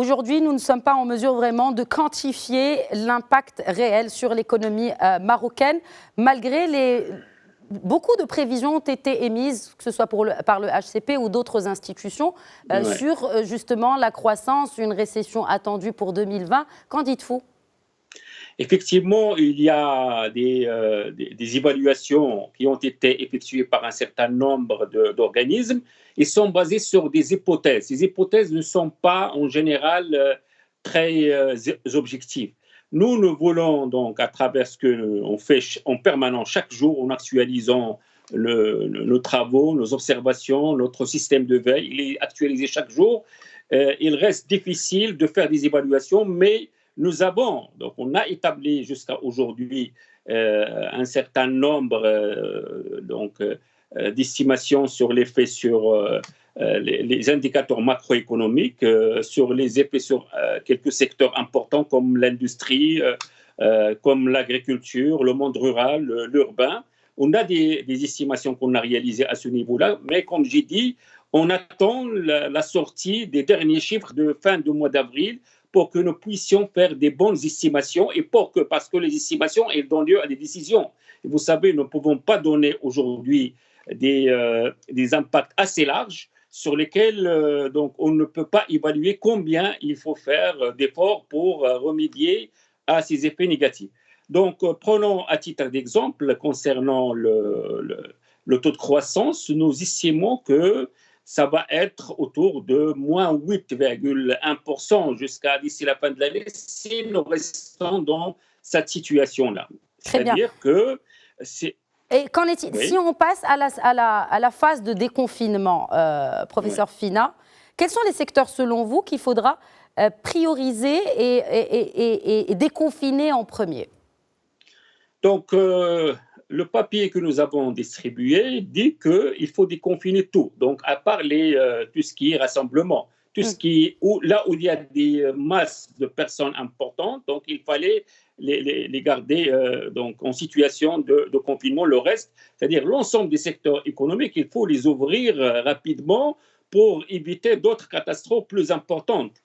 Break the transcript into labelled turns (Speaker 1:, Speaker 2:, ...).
Speaker 1: aujourd'hui, nous ne sommes pas en mesure vraiment de quantifier l'impact réel sur l'économie marocaine, malgré beaucoup de prévisions ont été émises, que ce soit par le HCP ou d'autres institutions, sur justement la croissance, une récession attendue pour 2020. Qu'en dites-vous ?
Speaker 2: Effectivement, il y a des évaluations qui ont été effectuées par un certain nombre d'organismes et sont basées sur des hypothèses. Ces hypothèses ne sont pas en général très objectives. Nous voulons donc, à travers ce qu'on fait en permanence chaque jour, en actualisant nos travaux, nos observations, notre système de veille, il est actualisé chaque jour. Il reste difficile de faire des évaluations, mais donc on a établi jusqu'à aujourd'hui un certain nombre d'estimations sur l'effet sur les indicateurs macroéconomiques, sur les effets sur quelques secteurs importants comme l'industrie, comme l'agriculture, le monde rural, l'urbain. On a des estimations qu'on a réalisées à ce niveau-là, mais comme j'ai dit, on attend la sortie des derniers chiffres de fin du mois d'avril pour que nous puissions faire des bonnes estimations et parce que les estimations, elles donnent lieu à des décisions. Et vous savez, nous ne pouvons pas donner aujourd'hui des impacts assez larges sur lesquels donc on ne peut pas évaluer combien il faut faire d'efforts pour remédier à ces effets négatifs. Donc, prenons à titre d'exemple, concernant le taux de croissance, nous estimons que ça va être autour de moins 8,1% jusqu'à d'ici la fin de l'année si nous restons dans cette situation-là. C'est-à-dire que c'est...
Speaker 1: Et qu'en est-il si on passe à la phase de déconfinement, professeur Fina, quels sont les secteurs selon vous qu'il faudra prioriser et déconfiner en premier ?
Speaker 2: Donc, le papier que nous avons distribué dit qu'il faut déconfiner tout. Donc, à part tout ce qui est rassemblement, tout ce qui est là où il y a des masses de personnes importantes, donc il fallait les garder donc en situation de confinement. Le reste, c'est-à-dire l'ensemble des secteurs économiques, il faut les ouvrir rapidement pour éviter d'autres catastrophes plus importantes.